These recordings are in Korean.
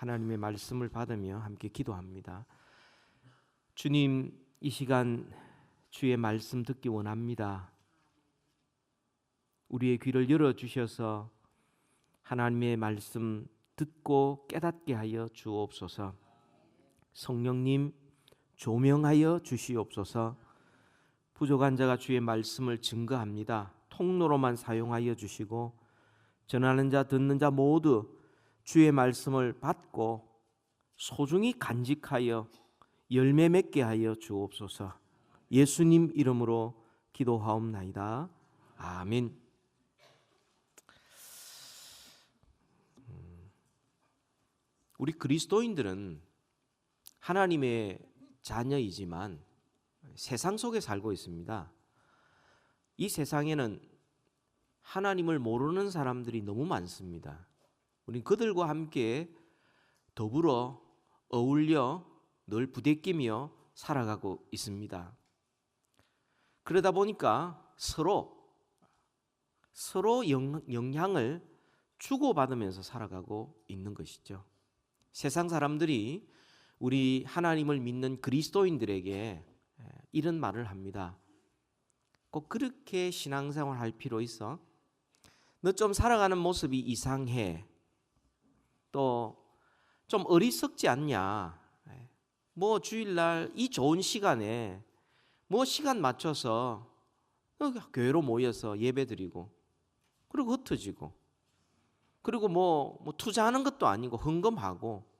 하나님의 말씀을 받으며 함께 기도합니다. 주님, 이 시간 주의 말씀 듣기 원합니다. 우리의 귀를 열어주셔서 하나님의 말씀 듣고 깨닫게 하여 주옵소서. 성령님 조명하여 주시옵소서. 부족한 자가 주의 말씀을 증거합니다. 통로로만 사용하여 주시고 전하는 자 듣는 자 모두 주의 말씀을 받고 소중히 간직하여 열매 맺게 하여 주옵소서. 예수님 이름으로 기도하옵나이다. 아멘. 우리 그리스도인들은 하나님의 자녀이지만 세상 속에 살고 있습니다. 이 세상에는 하나님을 모르는 사람들이 너무 많습니다. 우린 그들과 함께 더불어 어울려 늘 부대끼며 살아가고 있습니다. 그러다 보니까 서로 영향을 주고받으면서 살아가고 있는 것이죠. 세상 사람들이 우리 하나님을 믿는 그리스도인들에게 이런 말을 합니다. 꼭 그렇게 신앙생활 할 필요 있어? 너 좀 살아가는 모습이 이상해. 또 좀 어리석지 않냐? 뭐 주일날 이 좋은 시간에 뭐 시간 맞춰서 교회로 모여서 예배드리고 그리고 흩어지고 그리고 뭐 투자하는 것도 아니고 헌금하고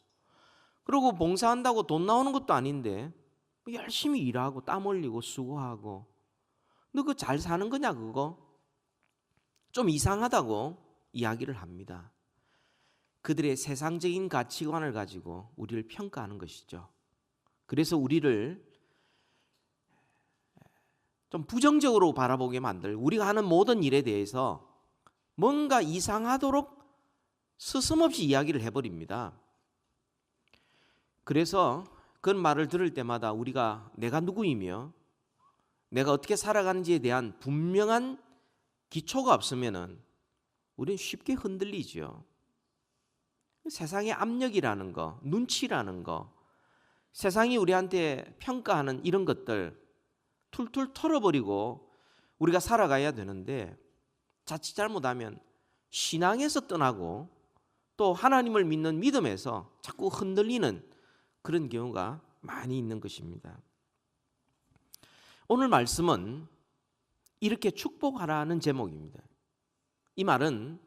그리고 봉사한다고 돈 나오는 것도 아닌데 열심히 일하고 땀 흘리고 수고하고 너 그거 잘 사는 거냐 그거? 좀 이상하다고 이야기를 합니다. 그들의 세상적인 가치관을 가지고 우리를 평가하는 것이죠. 그래서 우리를 좀 부정적으로 바라보게 만들 우리가 하는 모든 일에 대해서 뭔가 이상하도록 스스럼없이 이야기를 해버립니다. 그래서 그런 말을 들을 때마다 우리가 내가 누구이며 내가 어떻게 살아가는지에 대한 분명한 기초가 없으면은 우리는 쉽게 흔들리죠. 세상의 압력이라는 거, 눈치라는 거, 세상이 우리한테 평가하는 이런 것들 툴툴 털어버리고 우리가 살아가야 되는데 자칫 잘못하면 신앙에서 떠나고 또 하나님을 믿는 믿음에서 자꾸 흔들리는 그런 경우가 많이 있는 것입니다. 오늘 말씀은 이렇게 축복하라는 제목입니다. 이 말은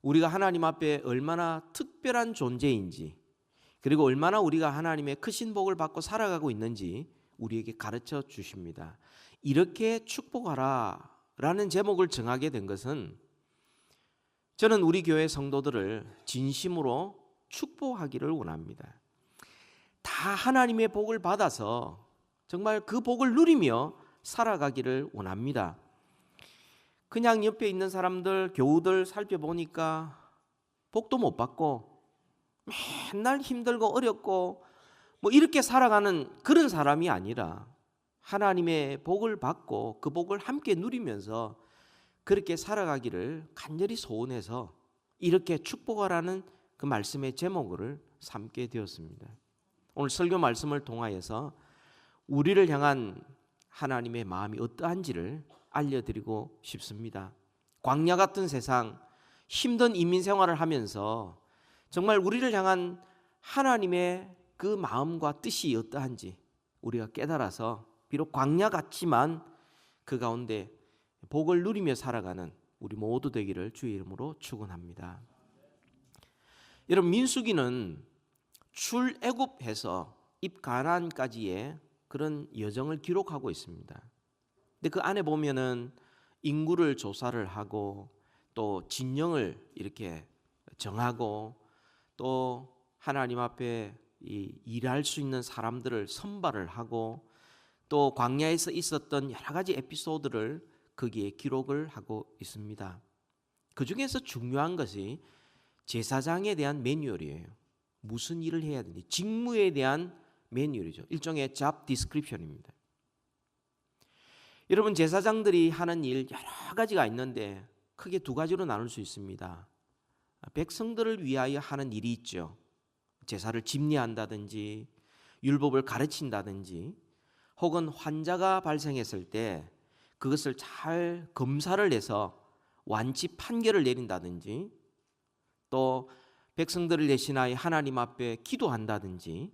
우리가 하나님 앞에 얼마나 특별한 존재인지 그리고 얼마나 우리가 하나님의 크신 복을 받고 살아가고 있는지 우리에게 가르쳐 주십니다. 이렇게 축복하라라는 제목을 정하게 된 것은 저는 우리 교회 성도들을 진심으로 축복하기를 원합니다. 다 하나님의 복을 받아서 정말 그 복을 누리며 살아가기를 원합니다. 그냥 옆에 있는 사람들, 교우들 살펴보니까 복도 못 받고 맨날 힘들고 어렵고 뭐 이렇게 살아가는 그런 사람이 아니라 하나님의 복을 받고 그 복을 함께 누리면서 그렇게 살아가기를 간절히 소원해서 이렇게 축복하라는 그 말씀의 제목을 삼게 되었습니다. 오늘 설교 말씀을 통하여서 우리를 향한 하나님의 마음이 어떠한지를 알려드리고 싶습니다. 광야 같은 세상, 힘든 이민 생활을 하면서 정말 우리를 향한 하나님의 그 마음과 뜻이 어떠한지 우리가 깨달아서 비록 광야 같지만 그 가운데 복을 누리며 살아가는 우리 모두 되기를 주의 이름으로 축원합니다. 여러분, 민수기는 출애굽해서 입 가나안까지의 그런 여정을 기록하고 있습니다. 근데 그 안에 보면은 인구를 조사를 하고 또 진영을 이렇게 정하고 또 하나님 앞에 일할 수 있는 사람들을 선발을 하고 또 광야에서 있었던 여러 가지 에피소드를 거기에 기록을 하고 있습니다. 그 중에서 중요한 것이 제사장에 대한 매뉴얼이에요. 무슨 일을 해야 되는지 직무에 대한 매뉴얼이죠. 일종의 잡 디스크립션입니다. 여러분, 제사장들이 하는 일 여러 가지가 있는데 크게 두 가지로 나눌 수 있습니다. 백성들을 위하여 하는 일이 있죠. 제사를 집례한다든지 율법을 가르친다든지 혹은 환자가 발생했을 때 그것을 잘 검사를 해서 완치 판결을 내린다든지 또 백성들을 대신하여 하나님 앞에 기도한다든지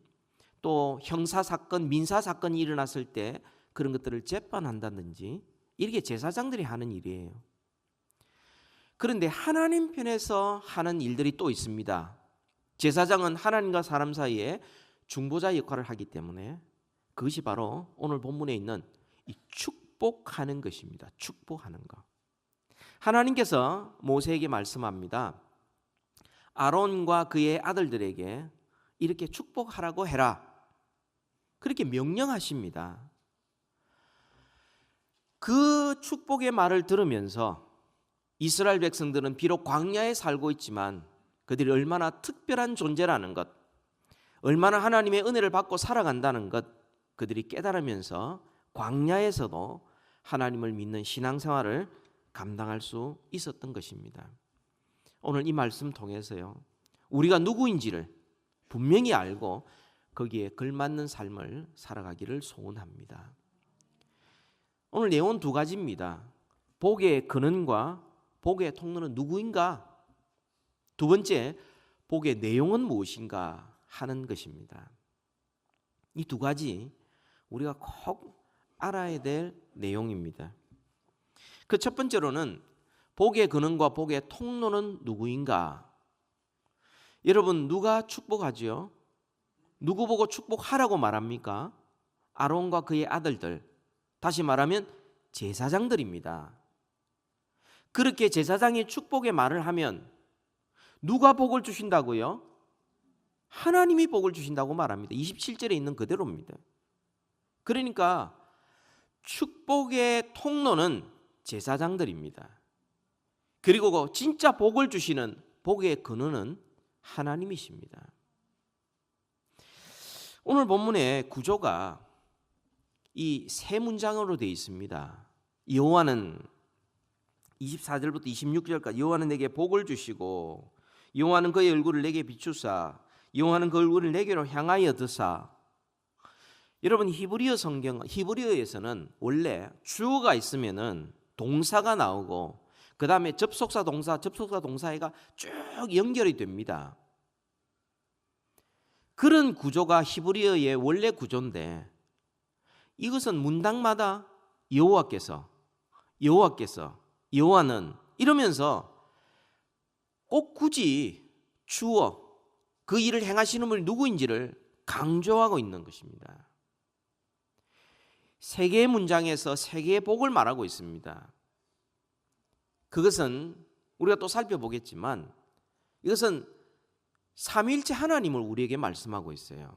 또 형사사건, 민사사건이 일어났을 때 그런 것들을 재판한다든지 이렇게 제사장들이 하는 일이에요. 그런데 하나님 편에서 하는 일들이 또 있습니다. 제사장은 하나님과 사람 사이에 중보자 역할을 하기 때문에 그것이 바로 오늘 본문에 있는 이 축복하는 것입니다. 축복하는 것. 하나님께서 모세에게 말씀합니다. 아론과 그의 아들들에게 이렇게 축복하라고 해라. 그렇게 명령하십니다. 그 축복의 말을 들으면서 이스라엘 백성들은 비록 광야에 살고 있지만 그들이 얼마나 특별한 존재라는 것, 얼마나 하나님의 은혜를 받고 살아간다는 것 그들이 깨달으면서 광야에서도 하나님을 믿는 신앙생활을 감당할 수 있었던 것입니다. 오늘 이 말씀 통해서요, 우리가 누구인지를 분명히 알고 거기에 걸맞는 삶을 살아가기를 소원합니다. 오늘 내용은 두 가지입니다. 복의 근원과 복의 통로는 누구인가? 두 번째, 복의 내용은 무엇인가 하는 것입니다. 이 두 가지 우리가 꼭 알아야 될 내용입니다. 그 첫 번째로는 복의 근원과 복의 통로는 누구인가? 여러분, 누가 축복하지요? 누구 보고 축복하라고 말합니까? 아론과 그의 아들들, 다시 말하면 제사장들입니다. 그렇게 제사장이 축복의 말을 하면 누가 복을 주신다고요? 하나님이 복을 주신다고 말합니다. 27절에 있는 그대로입니다. 그러니까 축복의 통로는 제사장들입니다. 그리고 진짜 복을 주시는 복의 근원은 하나님이십니다. 오늘 본문의 구조가 이 세 문장으로 되어 있습니다. 여호와는 24절부터 26절까지 여호와는 내게 복을 주시고 여호와는 그의 얼굴을 내게 비추사 여호와는 그 얼굴을 내게로 향하여 드사. 여러분, 히브리어 성경, 히브리어에서는 원래 주어가 있으면은 동사가 나오고 그 다음에 접속사 동사가 쭉 연결이 됩니다. 그런 구조가 히브리어의 원래 구조인데 이것은 문장마다 여호와께서 여호와는 이러면서 꼭 굳이 주어 그 일을 행하시는 분이 누구인지를 강조하고 있는 것입니다. 세 개의 문장에서 세 개의 복을 말하고 있습니다. 그것은 우리가 또 살펴보겠지만 이것은 삼위일체 하나님을 우리에게 말씀하고 있어요.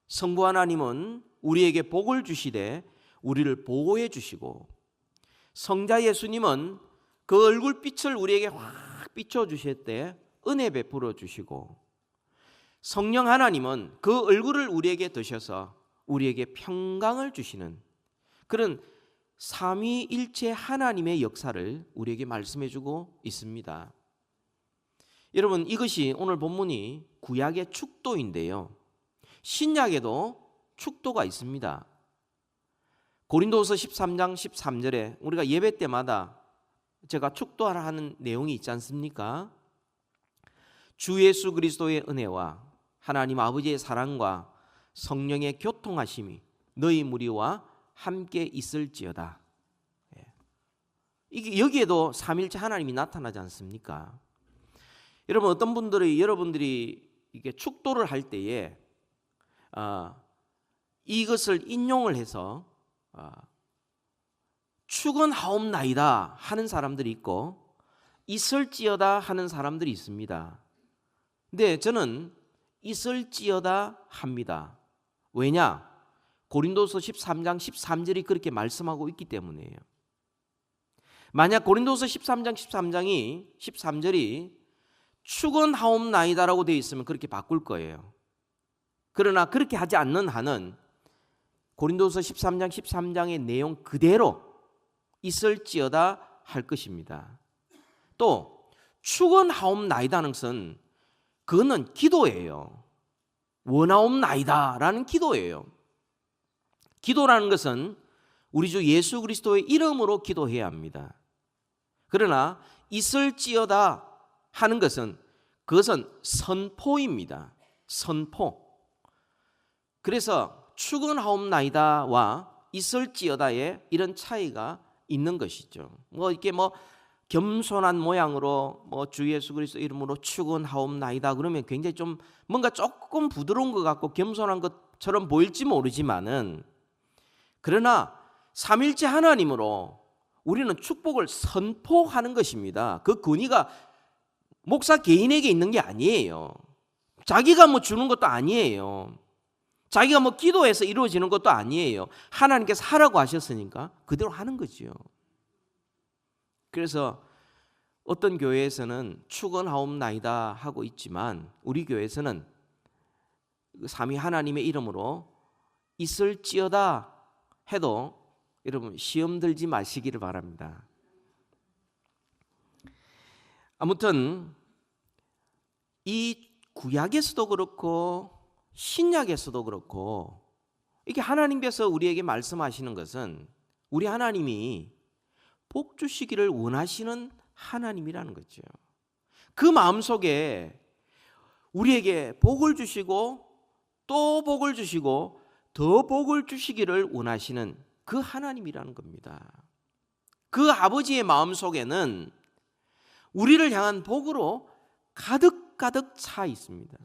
성부 하나님은 우리에게 복을 주시되 우리를 보호해 주시고 성자 예수님은 그 얼굴빛을 우리에게 확 비춰주실 때 은혜 베풀어 주시고 성령 하나님은 그 얼굴을 우리에게 드셔서 우리에게 평강을 주시는 그런 삼위일체 하나님의 역사를 우리에게 말씀해 주고 있습니다. 여러분, 이것이 오늘 본문이 구약의 축도인데요, 신약에도 축도가 있습니다. 고린도후서 13장 13절에 우리가 예배 때마다 제가 축도하라 하는 내용이 있지 않습니까? 주 예수 그리스도의 은혜와 하나님 아버지의 사랑과 성령의 교통하심이 너희 무리와 함께 있을지어다. 이게 여기에도 삼일체 하나님이 나타나지 않습니까? 여러분, 어떤 분들이 여러분들이 이게 축도를 할 때에 이것을 인용을 해서 축원하옵나이다 하는 사람들이 있고 있을지어다 하는 사람들이 있습니다. 근데 저는 있을지어다 합니다. 왜냐? 고린도서 13장 13절이 그렇게 말씀하고 있기 때문이에요. 만약 고린도서 13장 13절이 축원하옵나이다라고 되어 있으면 그렇게 바꿀 거예요. 그러나 그렇게 하지 않는 한은 고린도서 13장 13장의 내용 그대로 있을지어다 할 것입니다. 또 축원하옵나이다는 것은 그거는 기도예요. 원하옵나이다라는 기도예요. 기도라는 것은 우리 주 예수 그리스도의 이름으로 기도해야 합니다. 그러나 있을지어다 하는 것은 그것은 선포입니다. 선포. 그래서 축원하옵나이다와 있을지어다의 이런 차이가 있는 것이죠. 이렇게 겸손한 모양으로 주 예수 그리스도 이름으로 축원하옵나이다 그러면 굉장히 좀 뭔가 조금 부드러운 것 같고 겸손한 것처럼 보일지 모르지만은, 그러나 삼일째 하나님으로 우리는 축복을 선포하는 것입니다. 그 권위가 목사 개인에게 있는 게 아니에요. 자기가 주는 것도 아니에요. 자기가 기도해서 이루어지는 것도 아니에요. 하나님께서 하라고 하셨으니까 그대로 하는 거지요. 그래서 어떤 교회에서는 축원하옵나이다 하고 있지만 우리 교회에서는 삼위 하나님의 이름으로 있을지어다 해도 여러분 시험 들지 마시기를 바랍니다. 아무튼 이 구약에서도 그렇고 신약에서도 그렇고 이게 하나님께서 우리에게 말씀하시는 것은 우리 하나님이 복 주시기를 원하시는 하나님이라는 거죠. 그 마음속에 우리에게 복을 주시고 또 복을 주시고 더 복을 주시기를 원하시는 그 하나님이라는 겁니다. 그 아버지의 마음속에는 우리를 향한 복으로 가득가득 차 있습니다.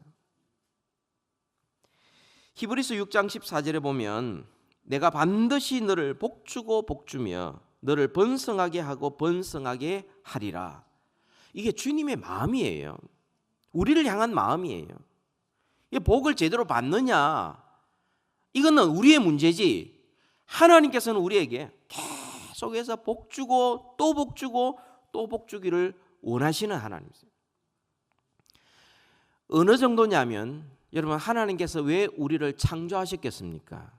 히브리서 6장 14절에 보면 내가 반드시 너를 복주고 복주며 너를 번성하게 하고 번성하게 하리라. 이게 주님의 마음이에요. 우리를 향한 마음이에요. 이 복을 제대로 받느냐, 이거는 우리의 문제지 하나님께서는 우리에게 계속해서 복주고 또 복주고 또 복주기를 원하시는 하나님이세요. 어느 정도냐면 여러분, 하나님께서 왜 우리를 창조하셨겠습니까?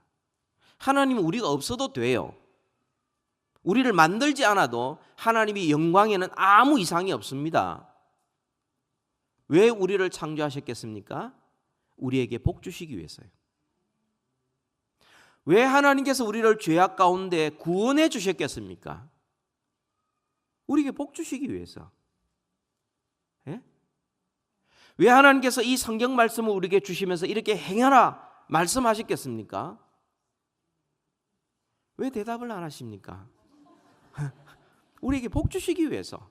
하나님은 우리가 없어도 돼요. 우리를 만들지 않아도 하나님의 영광에는 아무 이상이 없습니다. 왜 우리를 창조하셨겠습니까? 우리에게 복 주시기 위해서요. 왜 하나님께서 우리를 죄악 가운데 구원해 주셨겠습니까? 우리에게 복 주시기 위해서. 예? 왜 하나님께서 이 성경 말씀을 우리에게 주시면서 이렇게 행하라 말씀하셨겠습니까? 왜 대답을 안 하십니까? 우리에게 복 주시기 위해서.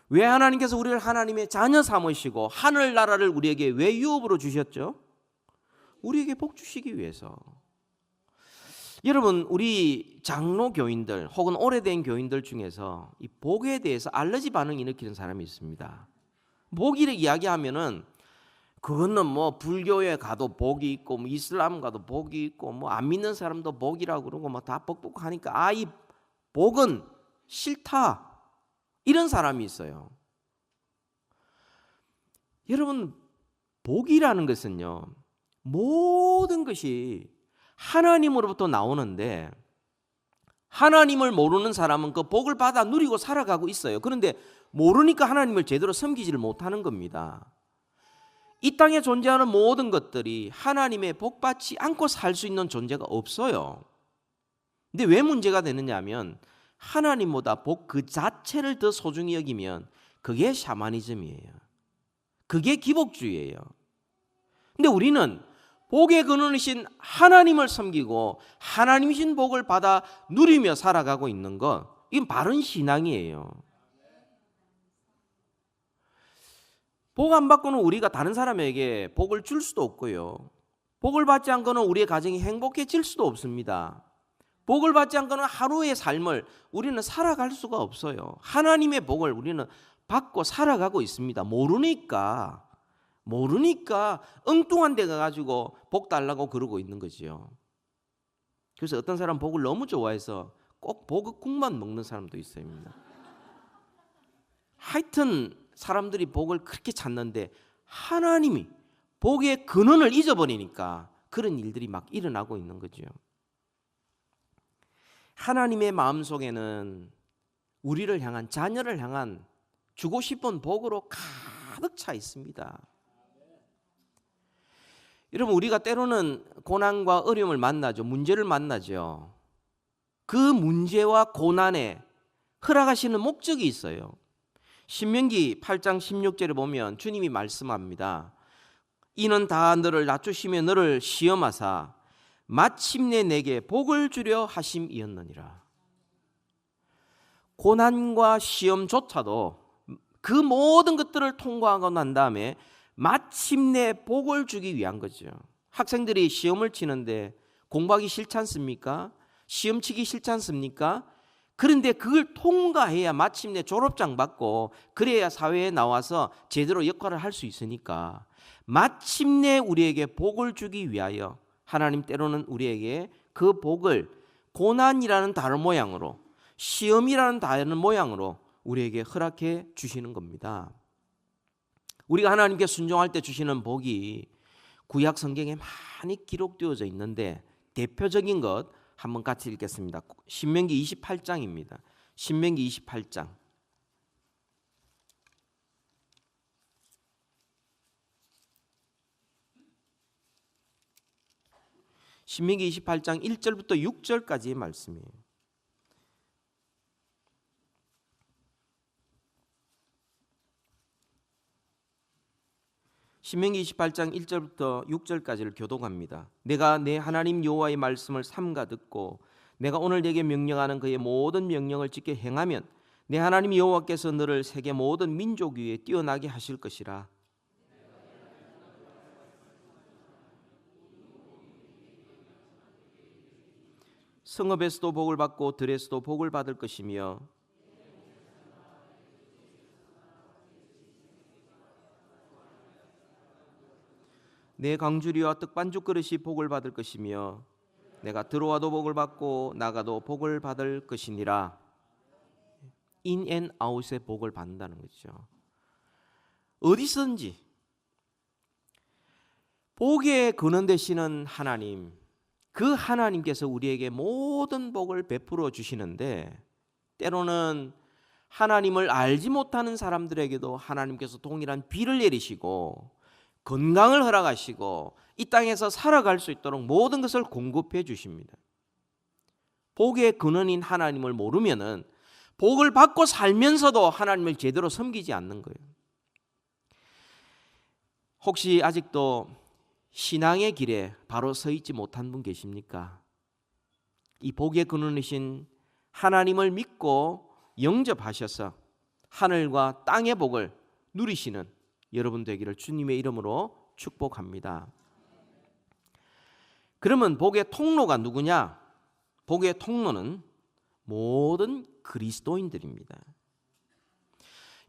왜 하나님께서 우리를 하나님의 자녀 삼으시고 하늘나라를 우리에게 왜 유업으로 주셨죠? 우리에게 복 주시기 위해서. 여러분, 우리 장로 교인들 혹은 오래된 교인들 중에서 이 복에 대해서 알러지 반응 일으키는 사람이 있습니다. 복이를 이야기하면은 그거는 불교에 가도 복이 있고 이슬람 가도 복이 있고 안 믿는 사람도 복이라고 그러고 다 복복하니까 이 복은 싫다 이런 사람이 있어요. 여러분, 복이라는 것은요, 모든 것이 하나님으로부터 나오는데 하나님을 모르는 사람은 그 복을 받아 누리고 살아가고 있어요. 그런데 모르니까 하나님을 제대로 섬기지를 못하는 겁니다. 이 땅에 존재하는 모든 것들이 하나님의 복받지 않고 살 수 있는 존재가 없어요. 근데 왜 문제가 되느냐 하면 하나님보다 복 그 자체를 더 소중히 여기면 그게 샤머니즘이에요. 그게 기복주의예요. 근데 우리는 복의 근원이신 하나님을 섬기고 하나님이신 복을 받아 누리며 살아가고 있는 것, 이건 바른 신앙이에요. 복 안 받고는 우리가 다른 사람에게 복을 줄 수도 없고요. 복을 받지 않고는 우리의 가정이 행복해질 수도 없습니다. 복을 받지 않고는 하루의 삶을 우리는 살아갈 수가 없어요. 하나님의 복을 우리는 받고 살아가고 있습니다. 모르니까 엉뚱한 데 가가지고 복 달라고 그러고 있는 거죠. 그래서 어떤 사람 복을 너무 좋아해서 꼭 복국만 먹는 사람도 있습니다. 하여튼 사람들이 복을 그렇게 찾는데 하나님이 복의 근원을 잊어버리니까 그런 일들이 막 일어나고 있는 거죠. 하나님의 마음속에는 우리를 향한, 자녀를 향한 주고 싶은 복으로 가득 차 있습니다. 여러분, 우리가 때로는 고난과 어려움을 만나죠. 문제를 만나죠. 그 문제와 고난에 허락하시는 목적이 있어요. 신명기 8장 16절에 보면 주님이 말씀합니다. 이는 다 너를 낮추시며 너를 시험하사 마침내 내게 복을 주려 하심이었느니라. 고난과 시험조차도 그 모든 것들을 통과하고 난 다음에 마침내 복을 주기 위한 거죠. 학생들이 시험을 치는데 공부하기 싫지 않습니까? 시험 치기 싫지 않습니까? 그런데 그걸 통과해야 마침내 졸업장 받고 그래야 사회에 나와서 제대로 역할을 할 수 있으니까 마침내 우리에게 복을 주기 위하여 하나님 때로는 우리에게 그 복을 고난이라는 다른 모양으로, 시험이라는 다른 모양으로 우리에게 허락해 주시는 겁니다. 우리가 하나님께 순종할 때 주시는 복이 구약 성경에 많이 기록되어져 있는데 대표적인 것 한번 같이 읽겠습니다. 신명기 28장입니다. 신명기 28장. 신명기 28장 1절부터 6절까지의 말씀이에요. 신명기 28장 1절부터 6절까지를 교독합니다. 내가 내 하나님 여호와의 말씀을 삼가 듣고 내가 오늘 내게 명령하는 그의 모든 명령을 지켜 행하면 내 하나님 여호와께서 너를 세계 모든 민족 위에 뛰어나게 하실 것이라. 성읍에서도 복을 받고 들에서도 복을 받을 것이며 내 강주리와 떡반죽 그릇이 복을 받을 것이며 내가 들어와도 복을 받고 나가도 복을 받을 것이니라. 인 앤 아웃의 복을 받는다는 거죠. 어디서든지 복의 근원 되시는 하나님, 그 하나님께서 우리에게 모든 복을 베풀어 주시는데 때로는 하나님을 알지 못하는 사람들에게도 하나님께서 동일한 비를 내리시고 건강을 허락하시고 이 땅에서 살아갈 수 있도록 모든 것을 공급해 주십니다. 복의 근원인 하나님을 모르면은 복을 받고 살면서도 하나님을 제대로 섬기지 않는 거예요. 혹시 아직도 신앙의 길에 바로 서 있지 못한 분 계십니까? 이 복의 근원이신 하나님을 믿고 영접하셔서 하늘과 땅의 복을 누리시는 여러분 되기를 주님의 이름으로 축복합니다. 그러면 복의 통로가 누구냐? 복의 통로는 모든 그리스도인들입니다.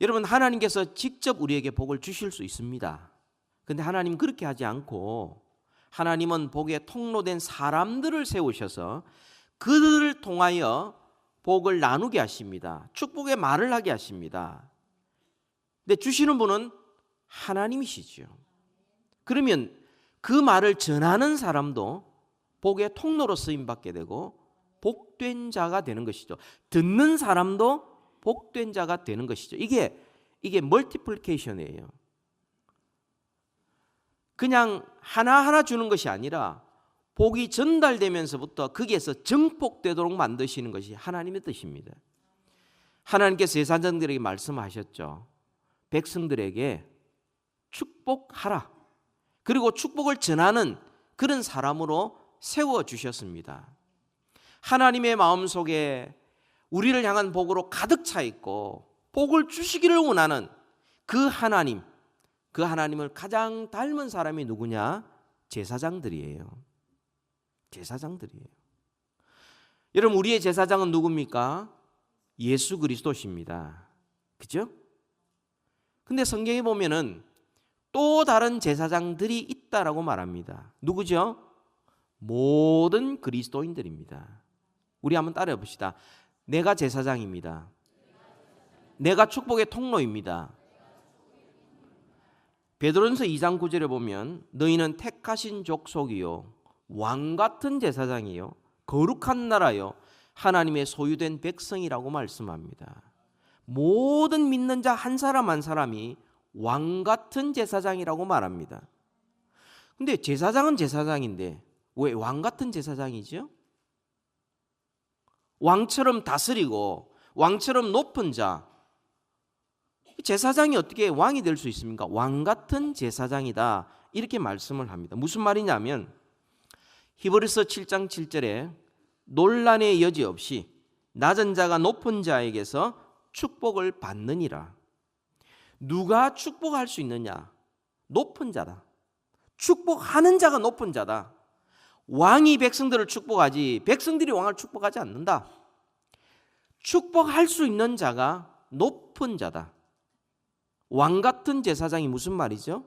여러분, 하나님께서 직접 우리에게 복을 주실 수 있습니다. 그런데 하나님 그렇게 하지 않고 하나님은 복의 통로된 사람들을 세우셔서 그들을 통하여 복을 나누게 하십니다. 축복의 말을 하게 하십니다. 근데 주시는 분은 하나님이시죠. 그러면 그 말을 전하는 사람도 복의 통로로 쓰임받게 되고 복된 자가 되는 것이죠. 듣는 사람도 복된 자가 되는 것이죠. 이게 멀티플리케이션이에요. 그냥 하나하나 주는 것이 아니라 복이 전달되면서부터 거기에서 증폭되도록 만드시는 것이 하나님의 뜻입니다. 하나님께서 제사장들에게 말씀하셨죠. 백성들에게 축복하라. 그리고 축복을 전하는 그런 사람으로 세워주셨습니다. 하나님의 마음속에 우리를 향한 복으로 가득 차 있고 복을 주시기를 원하는 그 하나님을 가장 닮은 사람이 누구냐? 제사장들이에요. 제사장들이에요. 여러분, 우리의 제사장은 누굽니까? 예수 그리스도십니다. 그죠? 근데 성경에 보면은 또 다른 제사장들이 있다라고 말합니다. 누구죠? 모든 그리스도인들입니다. 우리 한번 따라해 봅시다. 내가 제사장입니다. 내가 축복의 통로입니다. 베드로전서 2장 9절에 보면 너희는 택하신 족속이요 왕같은 제사장이요 거룩한 나라요 하나님의 소유된 백성이라고 말씀합니다. 모든 믿는 자 한 사람 한 사람이 왕같은 제사장이라고 말합니다. 근데 제사장은 제사장인데 왜 왕 같은 제사장이죠? 왕처럼 다스리고 왕처럼 높은 자, 제사장이 어떻게 왕이 될 수 있습니까? 왕 같은 제사장이다, 이렇게 말씀을 합니다. 무슨 말이냐면 히브리서 7장 7절에 논란의 여지 없이 낮은 자가 높은 자에게서 축복을 받느니라. 누가 축복할 수 있느냐? 높은 자다. 축복하는 자가 높은 자다. 왕이 백성들을 축복하지 백성들이 왕을 축복하지 않는다. 축복할 수 있는 자가 높은 자다. 왕 같은 제사장이 무슨 말이죠?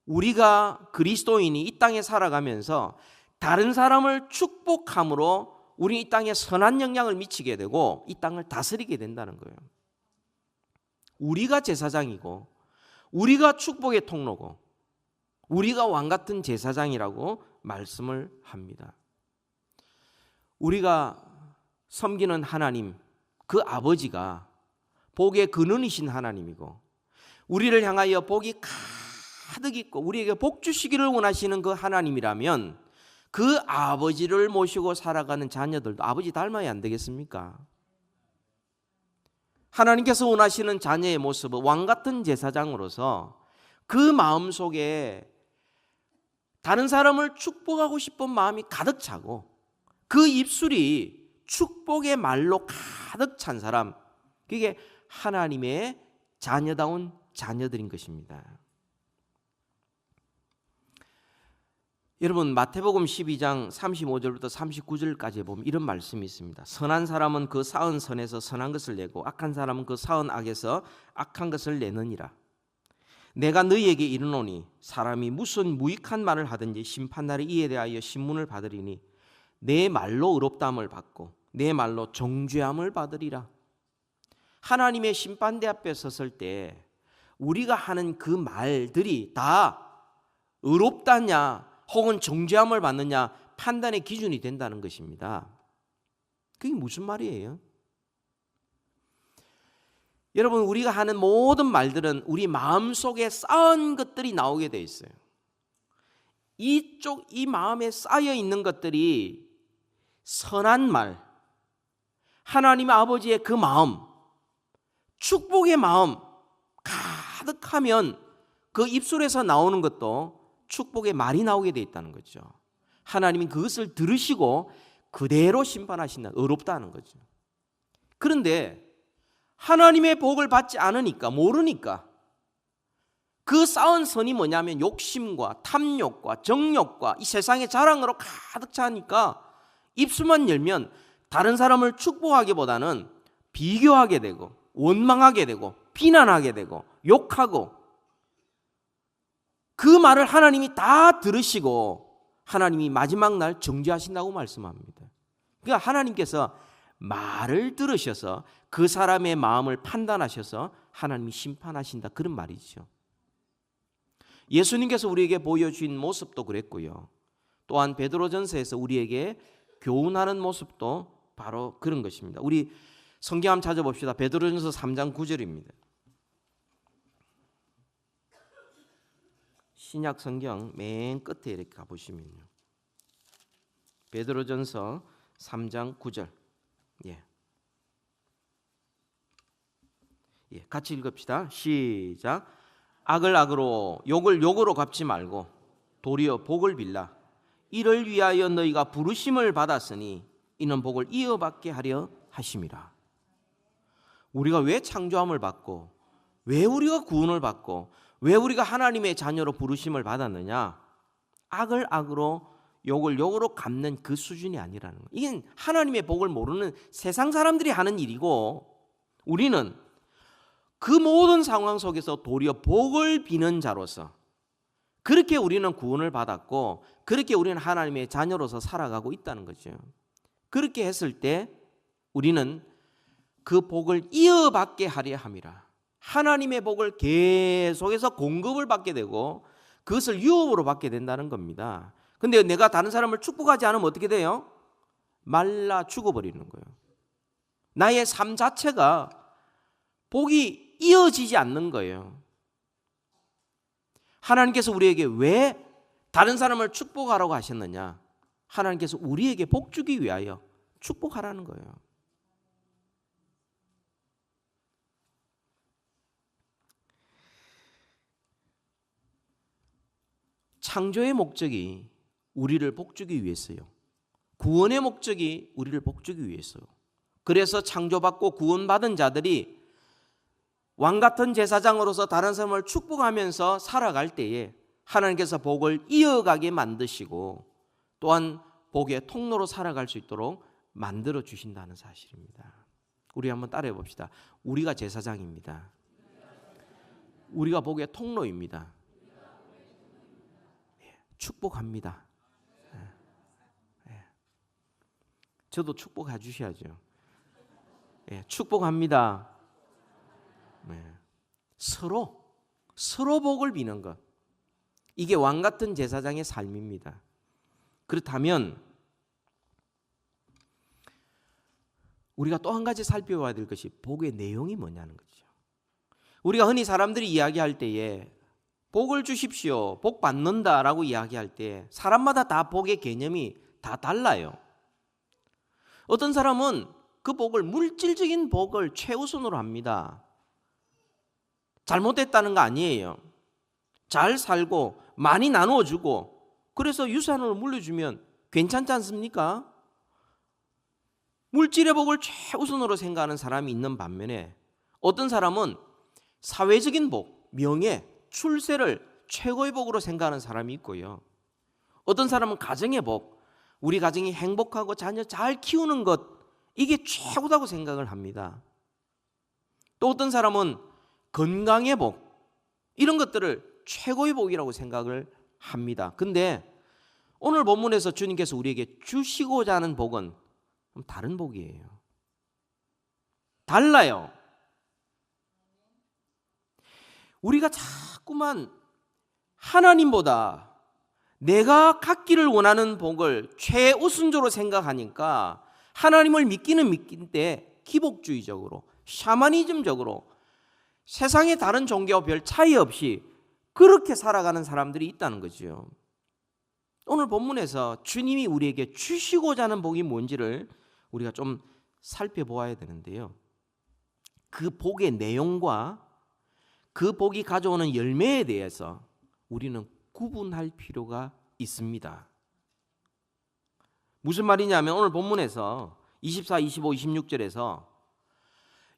우리가 그리스도인이 이 땅에 살아가면서 다른 사람을 축복함으로 우리 이 땅에 선한 영향을 미치게 되고 이 땅을 다스리게 된다는 거예요. 우리가 제사장이고 우리가 축복의 통로고 우리가 왕 같은 제사장이라고 말씀을 합니다. 우리가 섬기는 하나님, 그 아버지가 복의 근원이신 하나님이고 우리를 향하여 복이 가득 있고 우리에게 복 주시기를 원하시는 그 하나님이라면 그 아버지를 모시고 살아가는 자녀들도 아버지 닮아야 안 되겠습니까? 하나님께서 원하시는 자녀의 모습은 왕 같은 제사장으로서 그 마음속에 다른 사람을 축복하고 싶은 마음이 가득 차고 그 입술이 축복의 말로 가득 찬 사람, 그게 하나님의 자녀다운 자녀들인 것입니다. 여러분, 마태복음 12장 35절부터 39절까지 보면 이런 말씀이 있습니다. 선한 사람은 그 쌓은 선에서 선한 것을 내고 악한 사람은 그 쌓은 악에서 악한 것을 내느니라. 내가 너희에게 이르노니 사람이 무슨 무익한 말을 하든지 심판날에 이에 대하여 신문을 받으리니 내 말로 의롭다함을 받고 내 말로 정죄함을 받으리라. 하나님의 심판대 앞에 섰을 때 우리가 하는 그 말들이 다 의롭다냐 혹은 정죄함을 받느냐 판단의 기준이 된다는 것입니다. 그게 무슨 말이에요? 여러분, 우리가 하는 모든 말들은 우리 마음속에 쌓은 것들이 나오게 돼 있어요. 이 마음에 쌓여 있는 것들이 선한 말, 하나님 아버지의 그 마음, 축복의 마음 가득하면 그 입술에서 나오는 것도 축복의 말이 나오게 돼 있다는 거죠. 하나님이 그것을 들으시고 그대로 심판하신다, 의롭다는 거죠. 그런데 하나님의 복을 받지 않으니까, 모르니까 그 쌓은 선이 뭐냐면 욕심과 탐욕과 정욕과 이 세상의 자랑으로 가득 차니까 입술만 열면 다른 사람을 축복하기보다는 비교하게 되고 원망하게 되고 비난하게 되고 욕하고, 그 말을 하나님이 다 들으시고 하나님이 마지막 날 정죄하신다고 말씀합니다. 그러니까 하나님께서 말을 들으셔서 그 사람의 마음을 판단하셔서 하나님이 심판하신다, 그런 말이죠. 예수님께서 우리에게 보여주신 모습도 그랬고요. 또한 베드로전서에서 우리에게 교훈하는 모습도 바로 그런 것입니다. 우리 성경 한번 찾아봅시다. 베드로전서 3장 9절입니다. 신약 성경 맨 끝에 이렇게 가보시면요. 베드로전서 3장 9절. 같이 읽읍시다. 시작. 악을 악으로 욕을 욕으로 갚지 말고 도리어 복을 빌라. 이를 위하여 너희가 부르심을 받았으니 이는 복을 이어받게 하려 하심이라. 우리가 왜 창조함을 받고 왜 우리가 구원을 받고 왜 우리가 하나님의 자녀로 부르심을 받았느냐? 악을 악으로 욕을 욕으로 갚는 그 수준이 아니라는 거예요. 이게 하나님의 복을 모르는 세상 사람들이 하는 일이고, 우리는 그 모든 상황 속에서 도리어 복을 비는 자로서 그렇게 우리는 구원을 받았고 그렇게 우리는 하나님의 자녀로서 살아가고 있다는 거죠. 그렇게 했을 때 우리는 그 복을 이어받게 하려 함이라. 하나님의 복을 계속해서 공급을 받게 되고 그것을 유업으로 받게 된다는 겁니다. 근데 내가 다른 사람을 축복하지 않으면 어떻게 돼요? 말라 죽어버리는 거예요. 나의 삶 자체가 복이 이어지지 않는 거예요. 하나님께서 우리에게 왜 다른 사람을 축복하라고 하셨느냐? 하나님께서 우리에게 복 주기 위하여 축복하라는 거예요. 창조의 목적이 우리를 복주기 위해서요. 구원의 목적이 우리를 복주기 위해서요. 그래서 창조받고 구원받은 자들이 왕같은 제사장으로서 다른 사람을 축복하면서 살아갈 때에 하나님께서 복을 이어가게 만드시고 또한 복의 통로로 살아갈 수 있도록 만들어 주신다는 사실입니다. 우리 한번 따라해 봅시다. 우리가 제사장입니다. 우리가 복의 통로입니다. 축복합니다. 저도 축복해 주셔야죠. 축복합니다. 서로 복을 비는 것, 이게 왕같은 제사장의 삶입니다. 그렇다면 우리가 또 한 가지 살펴봐야 될 것이 복의 내용이 뭐냐는 거죠. 우리가 흔히 사람들이 이야기할 때에 복을 주십시오, 복 받는다라고 이야기할 때 사람마다 다 복의 개념이 다 달라요. 어떤 사람은 그 복을, 물질적인 복을 최우선으로 합니다. 잘못됐다는 거 아니에요. 잘 살고 많이 나누어주고 그래서 유산으로 물려주면 괜찮지 않습니까? 물질의 복을 최우선으로 생각하는 사람이 있는 반면에 어떤 사람은 사회적인 복, 명예, 출세를 최고의 복으로 생각하는 사람이 있고요. 어떤 사람은 가정의 복, 우리 가정이 행복하고 자녀 잘 키우는 것, 이게 최고다고 생각을 합니다. 또 어떤 사람은 건강의 복, 이런 것들을 최고의 복이라고 생각을 합니다. 근데 오늘 본문에서 주님께서 우리에게 주시고자 하는 복은 다른 복이에요. 달라요. 우리가 자꾸만 하나님보다 내가 갖기를 원하는 복을 최우선적으로 생각하니까 하나님을 믿기는 믿긴데 기복주의적으로, 샤머니즘적으로 세상의 다른 종교와 별 차이 없이 그렇게 살아가는 사람들이 있다는 거죠. 오늘 본문에서 주님이 우리에게 주시고자 하는 복이 뭔지를 우리가 좀 살펴보아야 되는데요. 그 복의 내용과 그 복이 가져오는 열매에 대해서 우리는 구분할 필요가 있습니다. 무슨 말이냐면 오늘 본문에서 24, 25, 26절에서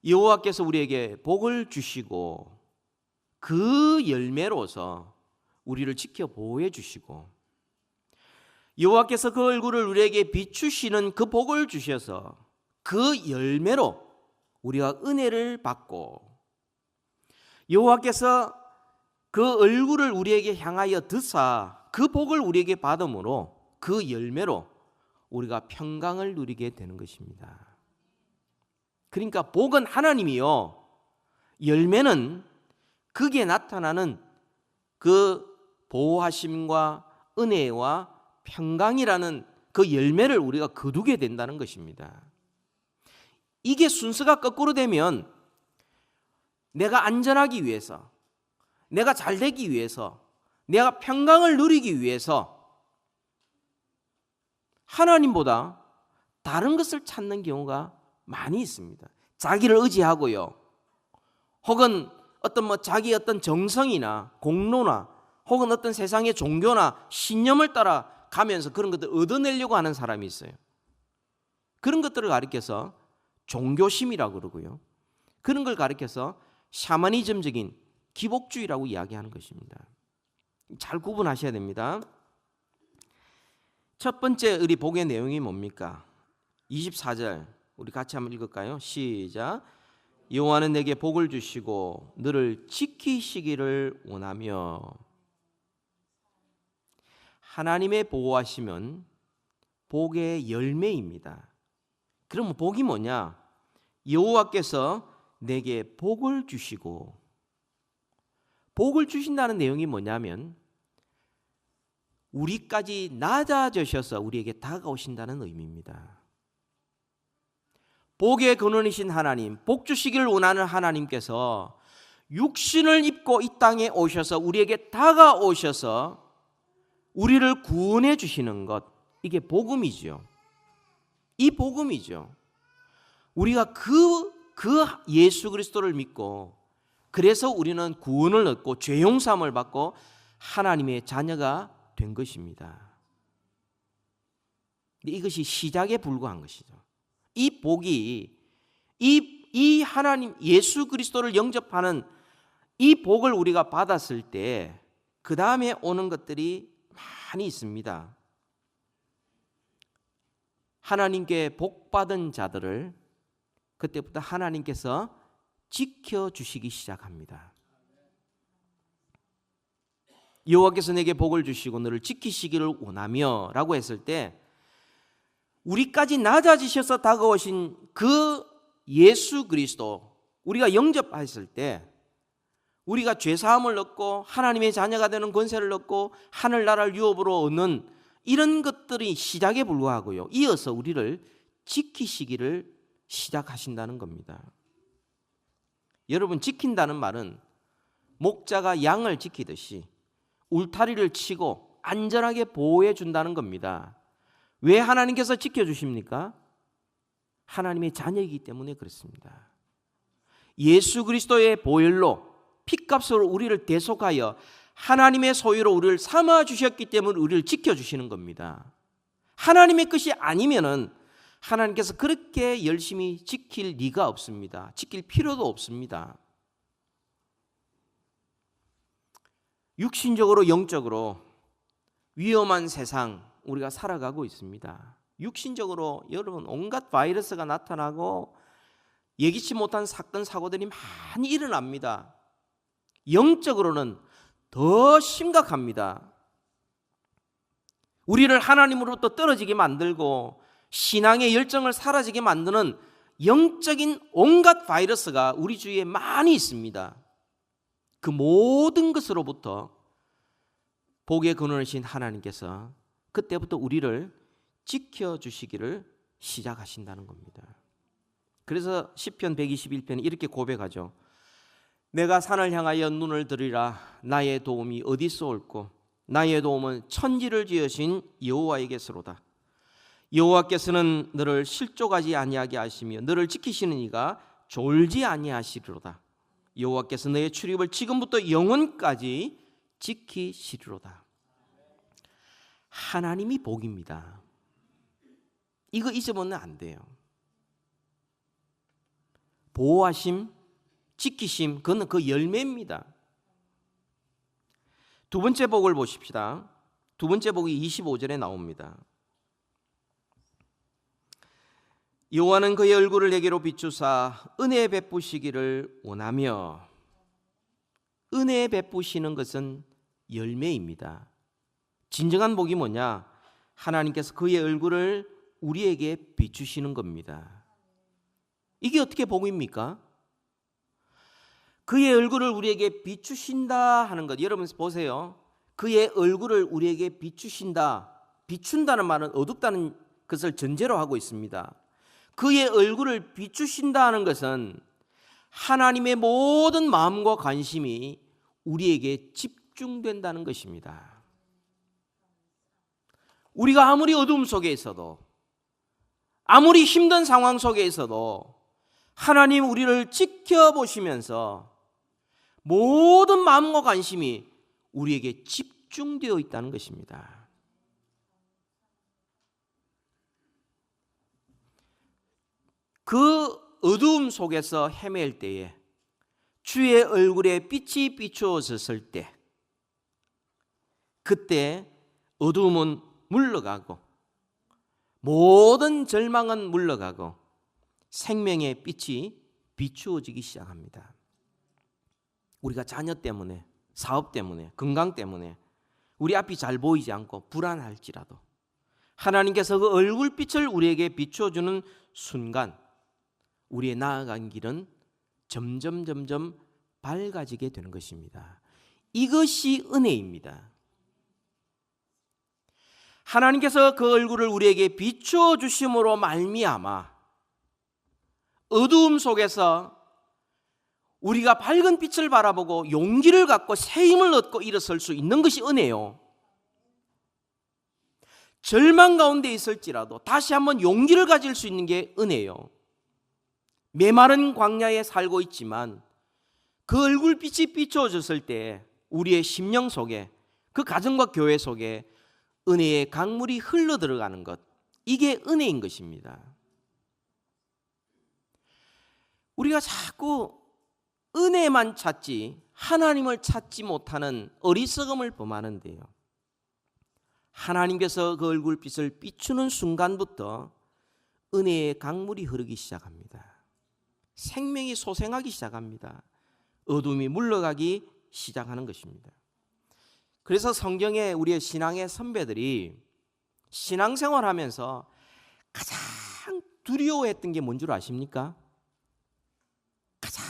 여호와께서 우리에게 복을 주시고 그 열매로서 우리를 지켜 보호해 주시고 여호와께서 그 얼굴을 우리에게 비추시는 그 복을 주셔서 그 열매로 우리가 은혜를 받고 여호와께서 그 얼굴을 우리에게 향하여 드사 그 복을 우리에게 받음으로 그 열매로 우리가 평강을 누리게 되는 것입니다. 그러니까 복은 하나님이요, 열매는 거기에 나타나는 그 보호하심과 은혜와 평강이라는 그 열매를 우리가 거두게 된다는 것입니다. 이게 순서가 거꾸로 되면 내가 안전하기 위해서, 내가 잘 되기 위해서, 내가 평강을 누리기 위해서 하나님보다 다른 것을 찾는 경우가 많이 있습니다. 자기를 의지하고요, 혹은 어떤 자기 어떤 정성이나 공로나 혹은 어떤 세상의 종교나 신념을 따라 가면서 그런 것들을 얻어내려고 하는 사람이 있어요. 그런 것들을 가리켜서 종교심이라고 그러고요, 그런 걸 가리켜서 샤머니즘적인 기복주의라고 이야기하는 것입니다. 잘 구분하셔야 됩니다. 첫 번째 우리 복의 내용이 뭡니까? 24절 우리 같이 한번 읽을까요? 시작. 여호와는 내게 복을 주시고 너를 지키시기를 원하며. 하나님의 보호하시면 복의 열매입니다. 그럼 복이 뭐냐? 여호와께서 내게 복을 주시고, 복을 주신다는 내용이 뭐냐면 우리까지 낮아지셔서 우리에게 다가오신다는 의미입니다. 복의 근원이신 하나님, 복 주시기를 원하는 하나님께서 육신을 입고 이 땅에 오셔서 우리에게 다가오셔서 우리를 구원해 주시는 것, 이게 복음이죠. 이 복음이죠. 우리가 그 예수 그리스도를 믿고 그래서 우리는 구원을 얻고 죄 용서함을 받고 하나님의 자녀가 된 것입니다. 이것이 시작에 불과한 것이죠. 이 복이 이 하나님 예수 그리스도를 영접하는 이 복을 우리가 받았을 때 그 다음에 오는 것들이 많이 있습니다. 하나님께 복받은 자들을 그때부터 하나님께서 지켜주시기 시작합니다. 여호와께서 내게 복을 주시고 너를 지키시기를 원하며 라고 했을 때 우리까지 낮아지셔서 다가오신 그 예수 그리스도 우리가 영접했을 때 우리가 죄사함을 얻고 하나님의 자녀가 되는 권세를 얻고 하늘나라를 유업으로 얻는 이런 것들이 시작에 불과하고요. 이어서 우리를 지키시기를 시작하신다는 겁니다. 여러분, 지킨다는 말은 목자가 양을 지키듯이 울타리를 치고 안전하게 보호해 준다는 겁니다. 왜 하나님께서 지켜주십니까? 하나님의 자녀이기 때문에 그렇습니다. 예수 그리스도의 보혈로 피값으로 우리를 대속하여 하나님의 소유로 우리를 삼아 주셨기 때문에 우리를 지켜주시는 겁니다. 하나님의 것이 아니면은 하나님께서 그렇게 열심히 지킬 리가 없습니다. 지킬 필요도 없습니다. 육신적으로 영적으로 위험한 세상 우리가 살아가고 있습니다. 육신적으로 여러분 온갖 바이러스가 나타나고 예기치 못한 사건 사고들이 많이 일어납니다. 영적으로는 더 심각합니다. 우리를 하나님으로부터 떨어지게 만들고 신앙의 열정을 사라지게 만드는 영적인 온갖 바이러스가 우리 주위에 많이 있습니다. 그 모든 것으로부터 복의 근원이신 하나님께서 그때부터 우리를 지켜주시기를 시작하신다는 겁니다. 그래서 시편 121편이 이렇게 고백하죠. 내가 산을 향하여 눈을 들이라. 나의 도움이 어디서 올꼬? 나의 도움은 천지를 지으신 여호와에게서로다. 여호와께서는 너를 실족하지 아니하게 하시며 너를 지키시는 이가 졸지 아니하시리로다. 여호와께서 너의 출입을 지금부터 영원까지 지키시리로다. 하나님이 복입니다. 이거 잊으면 안 돼요. 보호하심, 지키심, 그건 그 열매입니다. 두 번째 복을 보십시다. 두 번째 복이 25절에 나옵니다. 여호와는 그의 얼굴을 내게로 비추사 은혜 베푸시기를 원하며. 은혜 베푸시는 것은 열매입니다. 진정한 복이 뭐냐? 하나님께서 그의 얼굴을 우리에게 비추시는 겁니다. 이게 어떻게 복입니까? 그의 얼굴을 우리에게 비추신다 하는 것, 여러분 보세요. 그의 얼굴을 우리에게 비추신다. 비춘다는 말은 어둡다는 것을 전제로 하고 있습니다. 그의 얼굴을 비추신다 하는 것은 하나님의 모든 마음과 관심이 우리에게 집중된다는 것입니다. 우리가 아무리 어둠 속에 있어도, 아무리 힘든 상황 속에 있어도 하나님 우리를 지켜보시면서 모든 마음과 관심이 우리에게 집중되어 있다는 것입니다. 그 어두움 속에서 헤맬 때에 주의 얼굴에 빛이 비추어졌을 때, 그때 어두움은 물러가고 모든 절망은 물러가고 생명의 빛이 비추어지기 시작합니다. 우리가 자녀 때문에, 사업 때문에, 건강 때문에 우리 앞이 잘 보이지 않고 불안할지라도 하나님께서 그 얼굴빛을 우리에게 비추어주는 순간 우리의 나아간 길은 점점 밝아지게 되는 것입니다. 이것이 은혜입니다. 하나님께서 그 얼굴을 우리에게 비추어 주심으로 말미암아 어두움 속에서 우리가 밝은 빛을 바라보고 용기를 갖고 새 힘을 얻고 일어설 수 있는 것이 은혜요. 절망 가운데 있을지라도 다시 한번 용기를 가질 수 있는 게 은혜예요. 메마른 광야에 살고 있지만 그 얼굴빛이 비춰졌을 때 우리의 심령 속에, 그 가정과 교회 속에 은혜의 강물이 흘러 들어가는 것, 이게 은혜인 것입니다. 우리가 자꾸 은혜만 찾지 하나님을 찾지 못하는 어리석음을 범하는데요, 하나님께서 그 얼굴빛을 비추는 순간부터 은혜의 강물이 흐르기 시작합니다. 생명이 솟아나기 시작합니다. 어둠이 물러가기 시작하는 것입니다. 그래서 성경에 우리의 신앙의 선배들이 신앙생활하면서 가장 두려워했던 게 뭔 줄 아십니까? 가장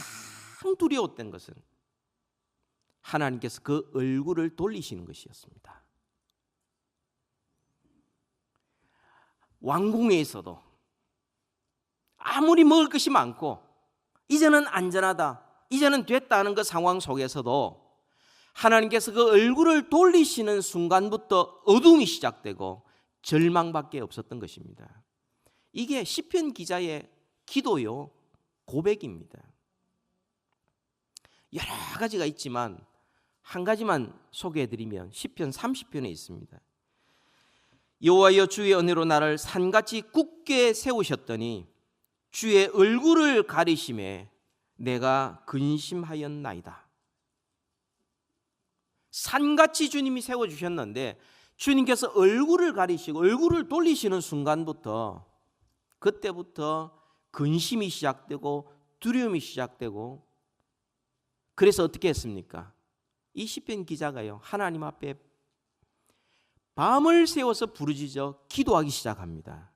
두려웠던 것은 하나님께서 그 얼굴을 돌리시는 것이었습니다. 왕궁에서도 아무리 먹을 것이 많고 이제는 안전하다, 이제는 됐다는 그 상황 속에서도 하나님께서 그 얼굴을 돌리시는 순간부터 어둠이 시작되고 절망밖에 없었던 것입니다. 이게 시편 기자의 기도요, 고백입니다. 여러 가지가 있지만 한 가지만 소개해드리면 시편 30편에 있습니다. 여호와여, 주의 은혜로 나를 산같이 굳게 세우셨더니 주의 얼굴을 가리심에 내가 근심하였나이다. 산같이 주님이 세워주셨는데 주님께서 얼굴을 가리시고 얼굴을 돌리시는 순간부터, 그때부터 근심이 시작되고 두려움이 시작되고, 그래서 어떻게 했습니까? 이 시편 기자가요, 하나님 앞에 밤을 새워서 부르짖어 기도하기 시작합니다.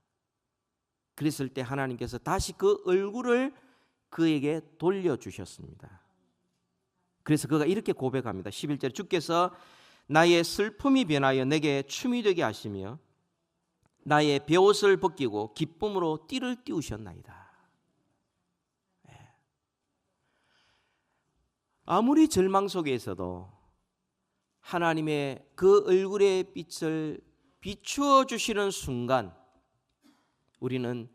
그랬을 때 하나님께서 다시 그 얼굴을 그에게 돌려주셨습니다. 그래서 그가 이렇게 고백합니다. 11절에 주께서 나의 슬픔이 변하여 내게 춤이 되게 하시며 나의 베옷을 벗기고 기쁨으로 띠를 띄우셨나이다. 아무리 절망 속에서도 하나님의 그 얼굴의 빛을 비추어 주시는 순간 우리는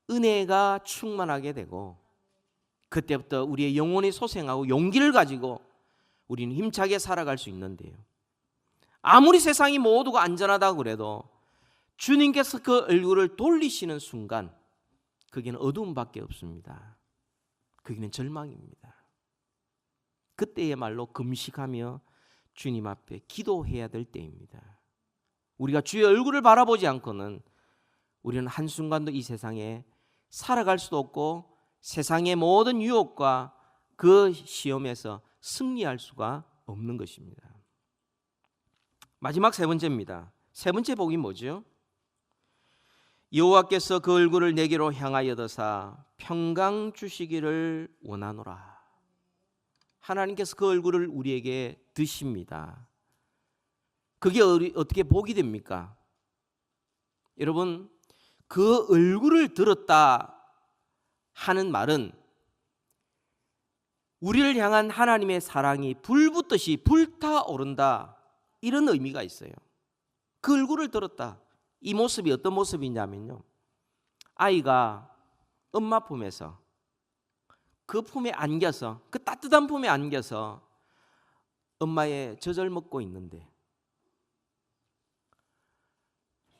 은혜가 충만하게 되고, 그때부터 우리의 영혼이 소생하고 용기를 가지고 우리는 힘차게 살아갈 수 있는데요, 아무리 세상이 모두가 안전하다고 그래도 주님께서 그 얼굴을 돌리시는 순간 거기는 어두움밖에 없습니다. 거기는 절망입니다. 그때야말로 금식하며 주님 앞에 기도해야 될 때입니다. 우리가 주의 얼굴을 바라보지 않고는 우리는 한순간도 이 세상에 살아갈 수도 없고 세상의 모든 유혹과 그 시험에서 승리할 수가 없는 것입니다. 마지막 세 번째입니다. 세 번째 복이 뭐죠? 여호와께서 그 얼굴을 내게로 향하여 드사 평강 주시기를 원하노라. 하나님께서 그 얼굴을 우리에게 드십니다. 그게 어떻게 복이 됩니까? 여러분, 그 얼굴을 들었다 하는 말은 우리를 향한 하나님의 사랑이 불붙듯이 불타오른다, 이런 의미가 있어요. 그 얼굴을 들었다. 이 모습이 어떤 모습이냐면요, 아이가 엄마 품에서, 그 품에 안겨서, 그 따뜻한 품에 안겨서 엄마의 젖을 먹고 있는데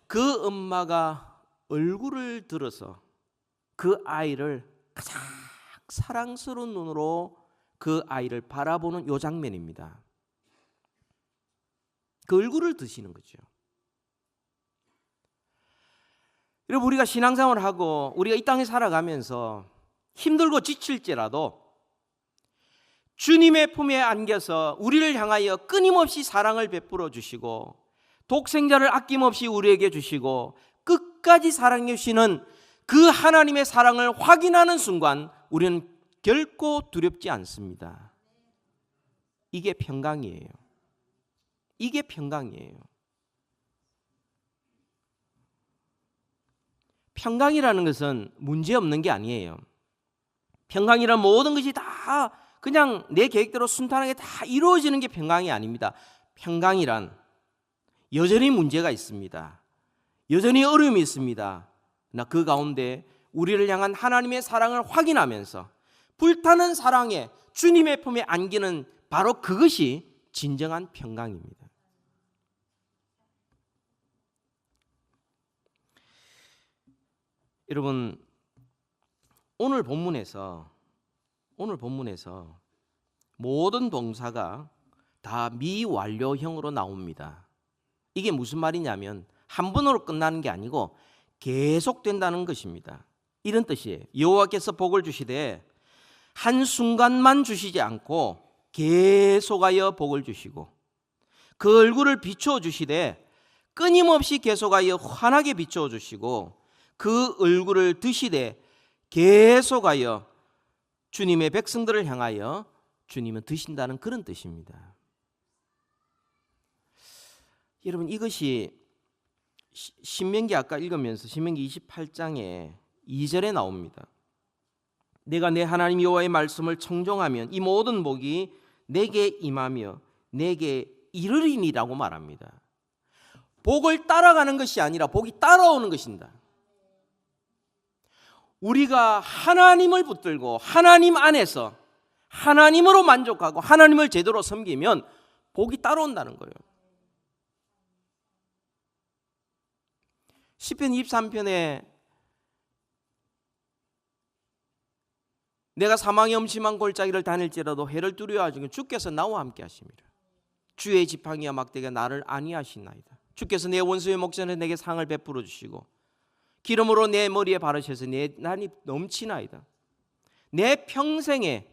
그 엄마가 얼굴을 들어서 그 아이를 가장 사랑스러운 눈으로 그 아이를 바라보는 요 장면입니다. 그 얼굴을 드시는 거죠. 여러분, 우리가 신앙생활을 하고 우리가 이 땅에 살아가면서 힘들고 지칠지라도 주님의 품에 안겨서 우리를 향하여 끊임없이 사랑을 베풀어 주시고 독생자를 아낌없이 우리에게 주시고 끝까지 사랑해 주시는 그 하나님의 사랑을 확인하는 순간 우리는 결코 두렵지 않습니다. 이게 평강이에요. 이게 평강이에요. 평강이라는 것은 문제 없는 게 아니에요. 평강이란 모든 것이 다 그냥 내 계획대로 순탄하게 다 이루어지는 게 평강이 아닙니다. 평강이란 여전히 문제가 있습니다. 여전히 어려움이 있습니다. 그러나 그 가운데 우리를 향한 하나님의 사랑을 확인하면서 불타는 사랑에 주님의 품에 안기는 바로 그것이 진정한 평강입니다. 여러분, 오늘 본문에서 모든 동사가 다 미완료형으로 나옵니다. 이게 무슨 말이냐면 한 번으로 끝나는 게 아니고 계속된다는 것입니다. 이런 뜻이에요. 여호와께서 복을 주시되 한순간만 주시지 않고 계속하여 복을 주시고 그 얼굴을 비추어 주시되 끊임없이 계속하여 환하게 비추어 주시고 그 얼굴을 드시되 계속하여 주님의 백성들을 향하여 주님은 드신다는 그런 뜻입니다. 여러분, 이것이 신명기 아까 읽으면서 신명기 28장에 2절에 나옵니다. 내가 내 하나님 여호와의 말씀을 청종하면 이 모든 복이 내게 임하며 내게 이르리니라고 말합니다. 복을 따라가는 것이 아니라 복이 따라오는 것입니다. 우리가 하나님을 붙들고 하나님 안에서 하나님으로 만족하고 하나님을 제대로 섬기면 복이 따라온다는 거예요. 시편 23편에 내가 사망의 엄심한 골짜기를 다닐지라도 해를 두려워하지 주께서 나와 함께 하심이라. 주의 지팡이와 막대기가 나를 안위하시나이다. 주께서 내 원수의 목전에 내게 상을 베풀어 주시고 기름으로 내 머리에 바르셔서 내 난이 넘치나이다. 내 평생에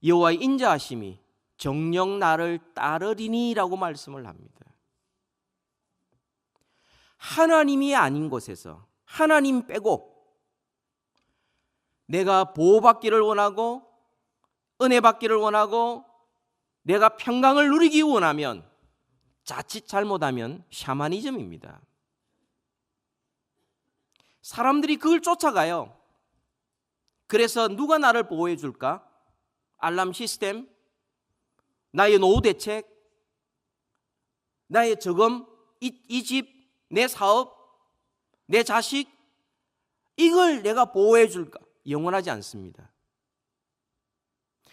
여호와의 인자하심이 정녕 나를 따르리니라고 말씀을 합니다. 하나님이 아닌 곳에서 하나님 빼고 내가 보호받기를 원하고 은혜 받기를 원하고 내가 평강을 누리기 원하면 자칫 잘못하면 샤머니즘입니다. 사람들이 그걸 쫓아가요. 그래서 누가 나를 보호해 줄까? 알람 시스템, 나의 노후 대책, 나의 저금, 이 집, 내 사업, 내 자식, 이걸 내가 보호해 줄까? 영원하지 않습니다.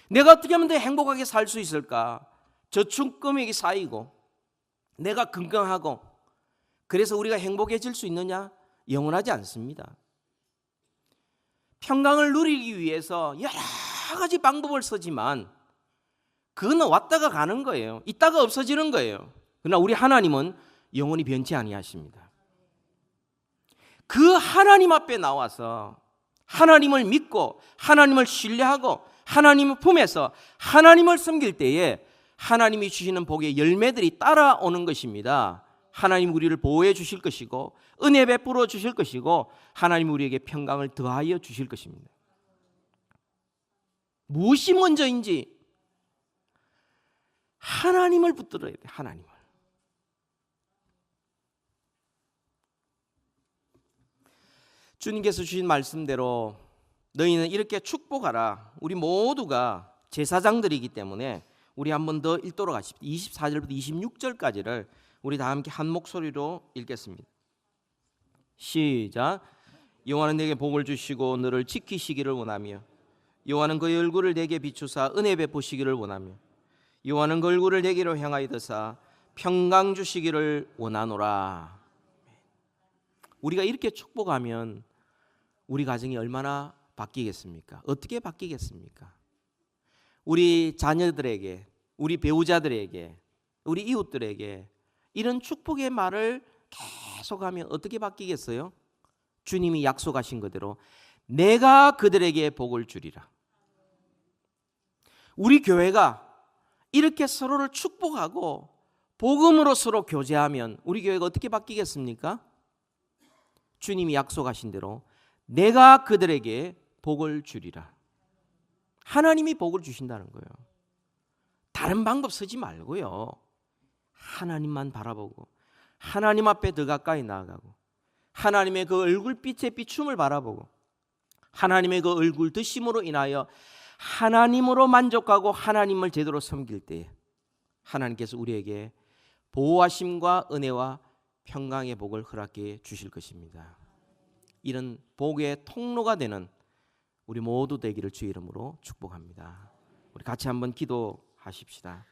내가 어떻게 하면 더 행복하게 살 수 있을까? 저축 금액이 쌓이고 내가 건강하고 그래서 우리가 행복해질 수 있느냐? 영원하지 않습니다. 평강을 누리기 위해서 여러 가지 방법을 쓰지만 그건 왔다가 가는 거예요. 있다가 없어지는 거예요. 그러나 우리 하나님은 영원히 변치 아니하십니다. 그 하나님 앞에 나와서 하나님을 믿고 하나님을 신뢰하고 하나님의 품에서 하나님을 섬길 때에 하나님이 주시는 복의 열매들이 따라오는 것입니다. 하나님 우리를 보호해 주실 것이고 은혜 베풀어 주실 것이고 하나님 우리에게 평강을 더하여 주실 것입니다. 무엇이 먼저인지 하나님을 붙들어야 돼. 하나님을. 주님께서 주신 말씀대로 너희는 이렇게 축복하라. 우리 모두가 제사장들이기 때문에 우리 한 번 더 읽도록 하십시오. 24절부터 26절까지를 우리 다 함께 한 목소리로 읽겠습니다. 시작. 여호와는 내게 복을 주시고 너를 지키시기를 원하며 여호와는 그의 얼굴을 내게 비추사 은혜 베푸시기를 원하며 여호와는 그 얼굴을 내게로 향하여 드사 평강 주시기를 원하노라. 우리가 이렇게 축복하면 우리 가정이 얼마나 바뀌겠습니까? 어떻게 바뀌겠습니까? 우리 자녀들에게, 우리 배우자들에게, 우리 이웃들에게 이런 축복의 말을 계속하면 어떻게 바뀌겠어요? 주님이 약속하신 그대로 내가 그들에게 복을 주리라. 우리 교회가 이렇게 서로를 축복하고 복음으로 서로 교제하면 우리 교회가 어떻게 바뀌겠습니까? 주님이 약속하신 대로 내가 그들에게 복을 주리라. 하나님이 복을 주신다는 거예요. 다른 방법 쓰지 말고요. 하나님만 바라보고 하나님 앞에 더 가까이 나아가고 하나님의 그 얼굴빛의 비춤을 바라보고 하나님의 그 얼굴 드심으로 인하여 하나님으로 만족하고 하나님을 제대로 섬길 때 하나님께서 우리에게 보호하심과 은혜와 평강의 복을 허락해 주실 것입니다. 이런 복의 통로가 되는 우리 모두 되기를 주의 이름으로 축복합니다. 우리 같이 한번 기도하십시다.